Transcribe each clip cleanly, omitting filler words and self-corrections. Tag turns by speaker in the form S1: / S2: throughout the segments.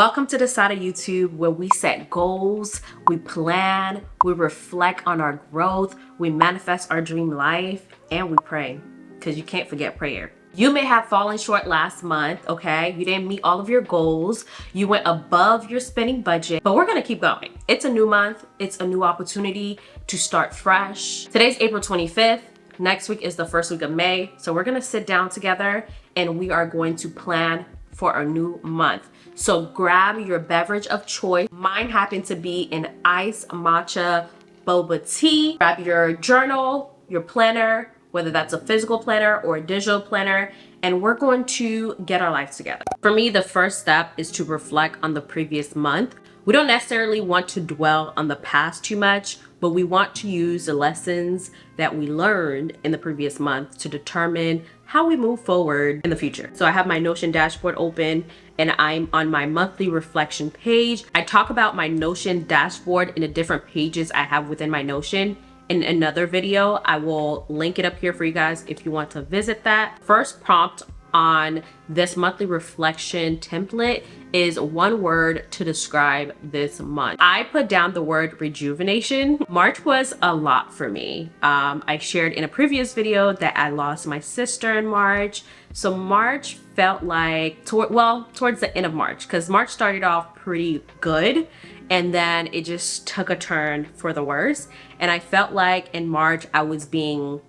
S1: Welcome to the side of YouTube where we set goals, we plan, we reflect on our growth, we manifest our dream life, and we pray. Because you can't forget prayer. You may have fallen short last month, okay? You didn't meet all of your goals. You went above your spending budget, but we're gonna keep going. It's a new month. It's a new opportunity to start fresh. Today's April 25th. Next week is the first week of May. So we're gonna sit down together and we are going to plan for a new month. So grab your beverage of choice. Mine happened to be an iced matcha boba tea. Grab your journal, your planner, whether that's a physical planner or a digital planner, and we're going to get our life together. For me, the first step is to reflect on the previous month. We don't necessarily want to dwell on the past too much, but we want to use the lessons that we learned in the previous month to determine how we move forward in the future. So I have my Notion dashboard open and I'm on my monthly reflection page. I talk about my Notion dashboard in the different pages I have within my Notion in another video. I will link it up here for you guys if you want to visit that. First prompt on this monthly reflection template is one word to describe this month. I put down the word rejuvenation. March was a lot for me. I shared in a previous video that I lost my sister in March. So March felt like, towards the end of March, because March started off pretty good and then it just took a turn for the worse. And I felt like in March I was being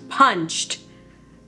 S1: punched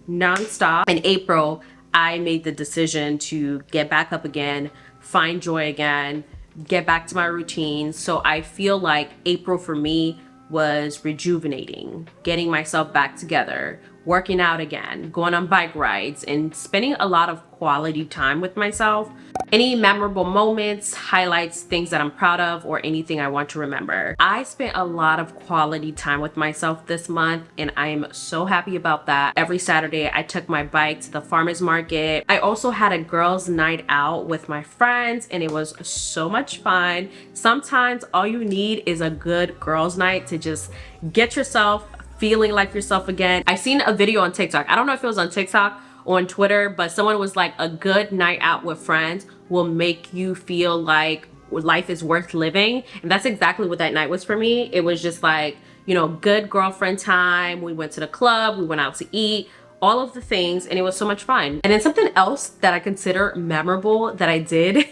S1: nonstop. In April, I made the decision to get back up again, find joy again, get back to my routine. So I feel like April for me was rejuvenating, getting myself back together, working out again, going on bike rides, and spending a lot of quality time with myself. Any memorable moments, highlights, things that I'm proud of, or anything I want to remember. I spent a lot of quality time with myself this month, and I'm so happy about that. Every Saturday, I took my bike to the farmer's market. I also had a girls' night out with my friends, and it was so much fun. Sometimes all you need is a good girls' night to just get yourself feeling like yourself again. I seen a video on TikTok. I don't know if it was on TikTok or on Twitter, but someone was like, a good night out with friends will make you feel like life is worth living. And that's exactly what that night was for me. It was just like, you know, good girlfriend time. We went to the club, we went out to eat, all of the things, and it was so much fun. And then something else that I consider memorable that I did.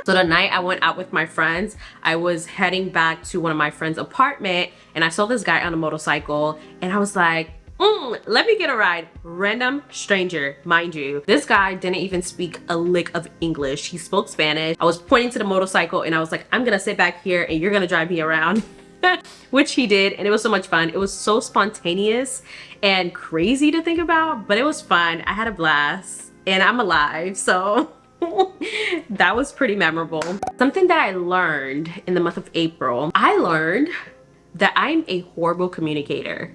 S1: So the night I went out with my friends, I was heading back to one of my friend's apartment and I saw this guy on a motorcycle and I was like, let me get a ride. Random stranger, mind you. This guy didn't even speak a lick of English. He spoke Spanish. I was pointing to the motorcycle and I was like, I'm gonna sit back here and you're gonna drive me around. Which he did, and it was so much fun. It was so spontaneous and crazy to think about, but it was fun. I had a blast and I'm alive, so that was pretty memorable. Something that I learned in the month of April, I learned that I'm a horrible communicator.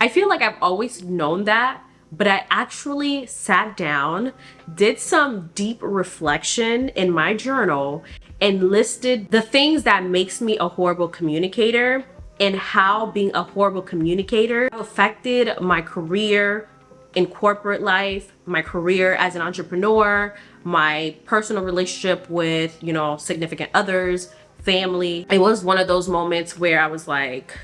S1: I feel like I've always known that, but I actually sat down, did some deep reflection in my journal, and listed the things that makes me a horrible communicator and how being a horrible communicator affected my career in corporate life, my career as an entrepreneur, my personal relationship with, you know, significant others, family. It was one of those moments where I was like,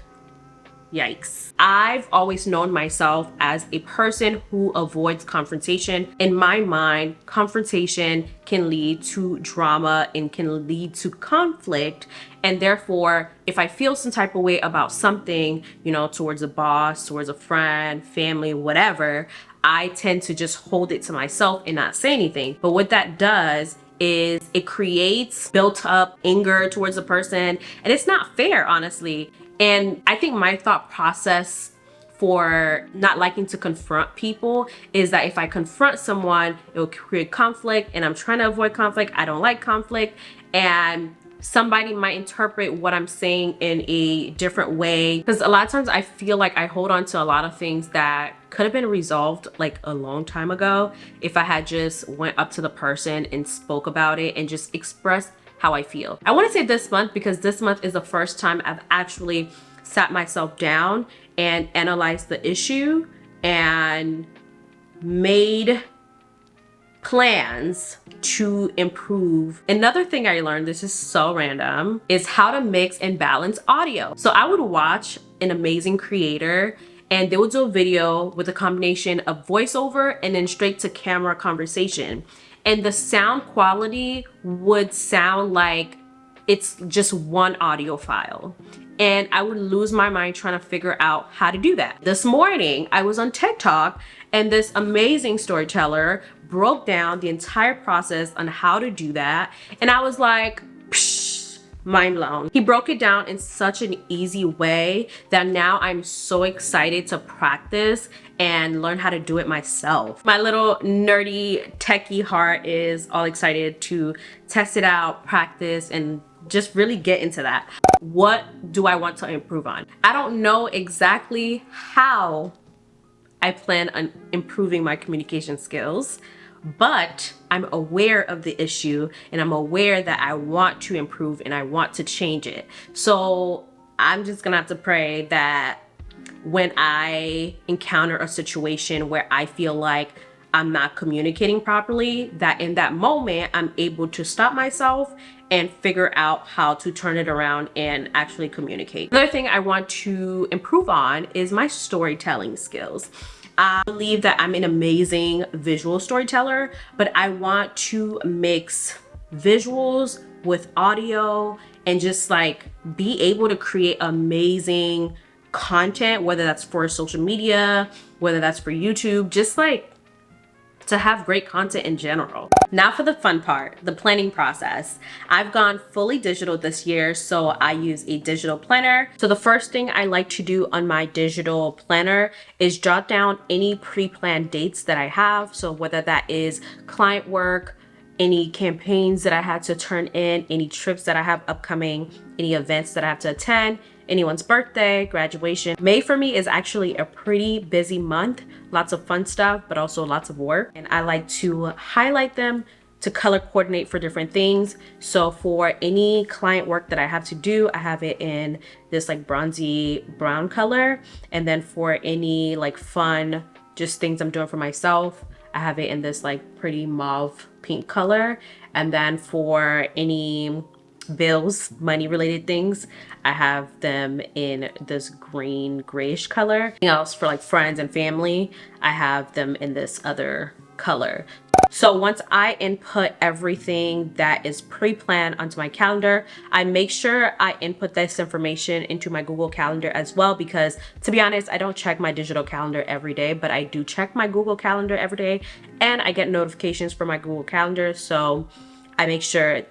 S1: yikes. I've always known myself as a person who avoids confrontation. In my mind, confrontation can lead to drama and can lead to conflict. And therefore, if I feel some type of way about something, you know, towards a boss, towards a friend, family, whatever, I tend to just hold it to myself and not say anything. But what that does is it creates built up anger towards a person, and it's not fair, honestly. And I think my thought process for not liking to confront people is that if I confront someone, it will create conflict, and I'm trying to avoid conflict. I don't like conflict, and somebody might interpret what I'm saying in a different way. Because a lot of times I feel like I hold on to a lot of things that could have been resolved like a long time ago if I had just went up to the person and spoke about it and just expressed how I feel. I want to say this month because this month is the first time I've actually sat myself down and analyzed the issue and made plans to improve. Another thing I learned, this is so random, is how to mix and balance audio. So I would watch an amazing creator and they would do a video with a combination of voiceover and then straight to camera conversation. And the sound quality would sound like it's just one audio file. And I would lose my mind trying to figure out how to do that. This morning, I was on TikTok and this amazing storyteller broke down the entire process on how to do that. And I was like, psh, mind blown. He broke it down in such an easy way that now I'm so excited to practice and learn how to do it myself. My little nerdy techie heart is all excited to test it out, practice, and just really get into that. What do I want to improve on? I don't know exactly how I plan on improving my communication skills, but I'm aware of the issue and I'm aware that I want to improve and I want to change it. So I'm just gonna have to pray that when I encounter a situation where I feel like I'm not communicating properly, that in that moment, I'm able to stop myself and figure out how to turn it around and actually communicate. Another thing I want to improve on is my storytelling skills. I believe that I'm an amazing visual storyteller, but I want to mix visuals with audio and just like be able to create amazing content, whether that's for social media, whether that's for YouTube, just like to have great content in general. Now for the fun part, the planning process. I've gone fully digital this year, so I use a digital planner. So the first thing I like to do on my digital planner is jot down any pre-planned dates that I have. So whether that is client work, any campaigns that I had to turn in, any trips that I have upcoming, any events that I have to attend, anyone's birthday, graduation. May for me is actually a pretty busy month. Lots of fun stuff, but also lots of work. And I like to highlight them to color coordinate for different things. So for any client work that I have to do, I have it in this like bronzy brown color. And then for any like fun, just things I'm doing for myself, I have it in this like pretty mauve pink color. And then for any bills, money related things, I have them in this green grayish color. Anything else for like friends and family, I have them in this other color. So once I input everything that is pre-planned onto my calendar, I make sure I input this information into my Google Calendar as well, because to be honest, I don't check my digital calendar every day, but I do check my Google Calendar every day and I get notifications from my Google Calendar. So I make sure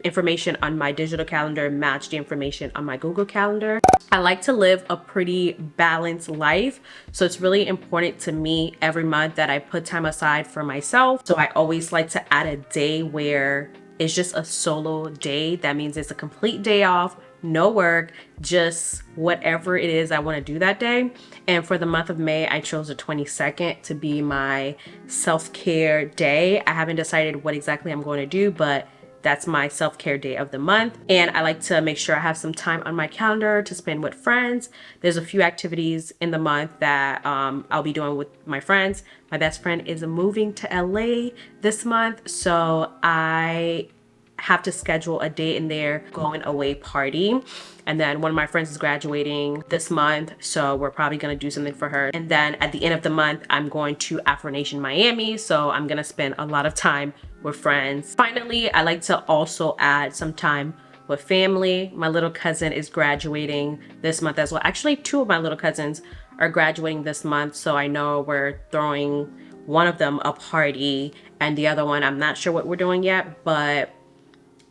S1: information on my digital calendar match the information on my Google Calendar. I like to live a pretty balanced life. So it's really important to me every month that I put time aside for myself. So I always like to add a day where it's just a solo day. That means it's a complete day off, no work, just whatever it is I want to do that day. And for the month of May, I chose the 22nd to be my self-care day. I haven't decided what exactly I'm going to do, but that's my self-care day of the month. And I like to make sure I have some time on my calendar to spend with friends. There's a few activities in the month that I'll be doing with my friends. My best friend is moving to LA this month, so I have to schedule a date in there going away party. And then one of my friends is graduating this month, so we're probably gonna do something for her. And then at the end of the month, I'm going to Afro Nation Miami, so I'm gonna spend a lot of time with friends. Finally, I like to also add some time with family. My little cousin is graduating this month as well. Actually, two of my little cousins are graduating this month, so I know we're throwing one of them a party and the other one, I'm not sure what we're doing yet, but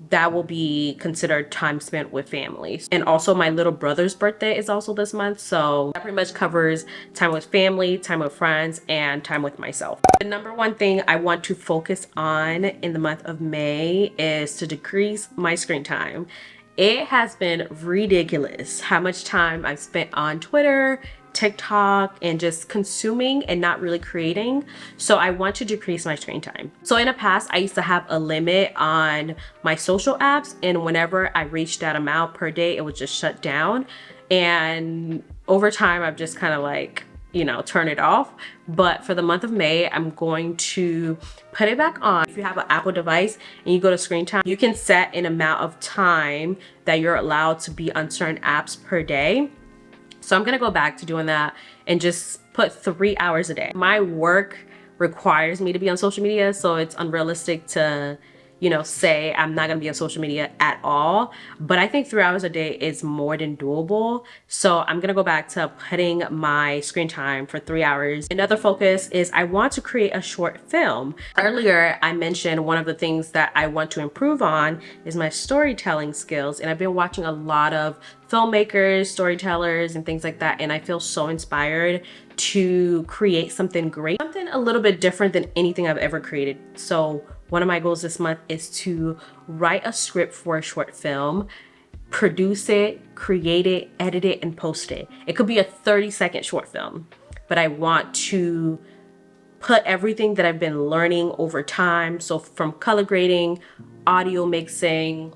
S1: that will be considered time spent with family. And also my little brother's birthday is also this month, so that pretty much covers time with family, time with friends, and time with myself. The number one thing I want to focus on in the month of May is to decrease my screen time. It has been ridiculous how much time I've spent on Twitter, TikTok, and just consuming and not really creating. So I want to decrease my screen time. So in the past, I used to have a limit on my social apps, and whenever I reached that amount per day, it would just shut down. And over time, I've just kind of like turn it off. But for the month of May, I'm going to put it back on. If you have an Apple device and you go to screen time, you can set an amount of time that you're allowed to be on certain apps per day. So I'm gonna go back to doing that and just put 3 hours a day. My work requires me to be on social media, so it's unrealistic to say I'm not gonna be on social media at all. But I think 3 hours a day is more than doable. So I'm gonna go back to putting my screen time for 3 hours. Another focus is I want to create a short film. Earlier, I mentioned one of the things that I want to improve on is my storytelling skills. And I've been watching a lot of filmmakers, storytellers, and things like that. And I feel so inspired to create something great, something a little bit different than anything I've ever created. So one of my goals this month is to write a script for a short film, produce it, create it, edit it, and post it. It could be a 30-second short film, but I want to put everything that I've been learning over time. So from color grading, audio mixing,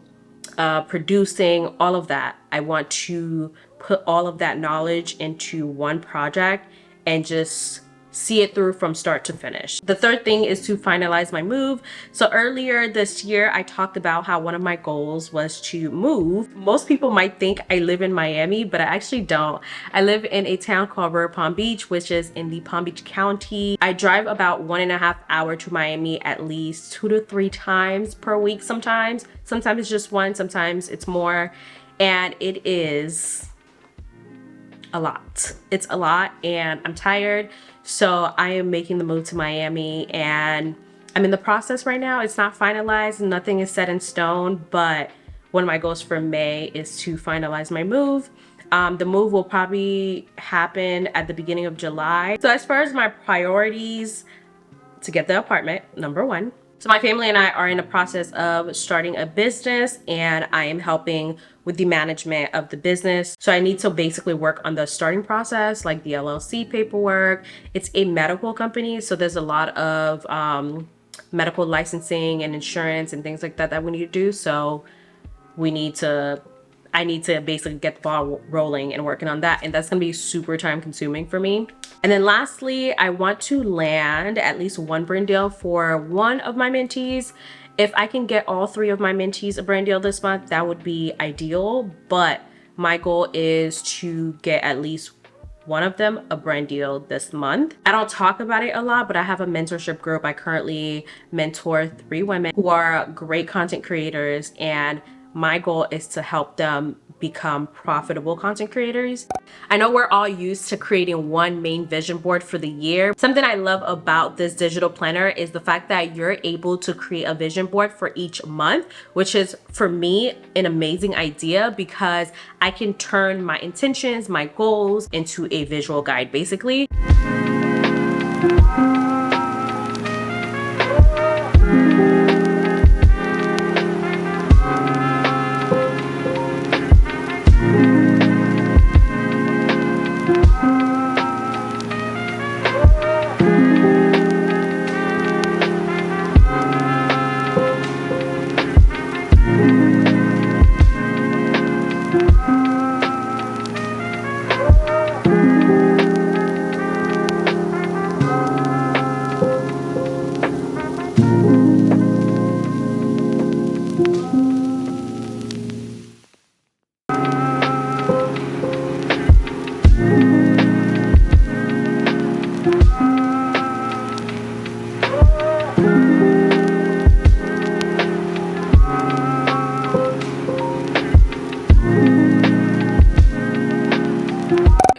S1: producing, all of that. I want to put all of that knowledge into one project and just see it through from start to finish. The third thing is to finalize my move. So earlier this year, I talked about how one of my goals was to move. Most people might think I live in Miami, but I actually don't. I live in a town called River Palm Beach, which is in the Palm Beach County. I drive about 1.5 hours to Miami at least 2 to 3 times per week sometimes. Sometimes it's just one, sometimes it's more. And it is a lot. It's a lot and I'm tired. So I am making the move to Miami and I'm in the process right now. It's not finalized, nothing is set in stone, but one of my goals for May is to finalize my move. The move will probably happen at the beginning of July. So as far as my priorities, to get the apartment, number one. So my family and I are in the process of starting a business and I am helping with the management of the business. So I need to basically work on the starting process, like the LLC paperwork. It's a medical company, so there's a lot of medical licensing and insurance and things like that that we need to do. So I need to basically get the ball rolling and working on that. And that's gonna be super time consuming for me. And then lastly, I want to land at least one brand deal for one of my mentees. If I can get all 3 of my mentees a brand deal this month, that would be ideal. But my goal is to get at least one of them a brand deal this month. I don't talk about it a lot, but I have a mentorship group. I currently mentor 3 women who are great content creators, and my goal is to help them become profitable content creators. I know we're all used to creating one main vision board for the year. Something I love about this digital planner is the fact that you're able to create a vision board for each month, which is for me an amazing idea because I can turn my intentions, my goals into a visual guide basically.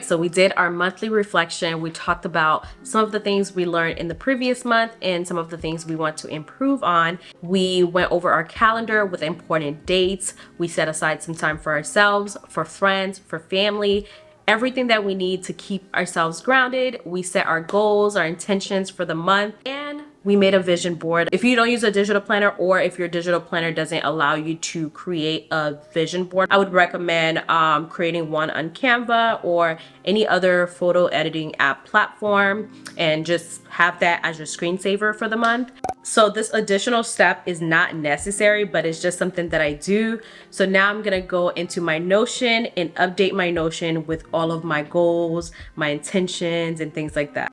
S1: So we did our monthly reflection. We talked about some of the things we learned in the previous month and some of the things we want to improve on. We went over our calendar with important dates. We set aside some time for ourselves, for friends, for family, everything that we need to keep ourselves grounded. We set our goals, our intentions for the month, and we made a vision board. If you don't use a digital planner or if your digital planner doesn't allow you to create a vision board, I would recommend creating one on Canva or any other photo editing app platform and just have that as your screensaver for the month. So this additional step is not necessary, but it's just something that I do. So now I'm gonna go into my Notion and update my Notion with all of my goals, my intentions, and things like that.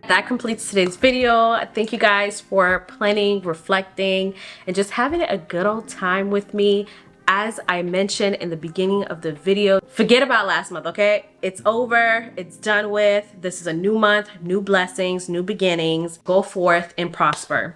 S1: That completes today's video. Thank you guys for planning, reflecting, and just having a good old time with me. As I mentioned in the beginning of the video, forget about last month, okay? It's over, it's done with. This is a new month, new blessings, new beginnings. Go forth and prosper.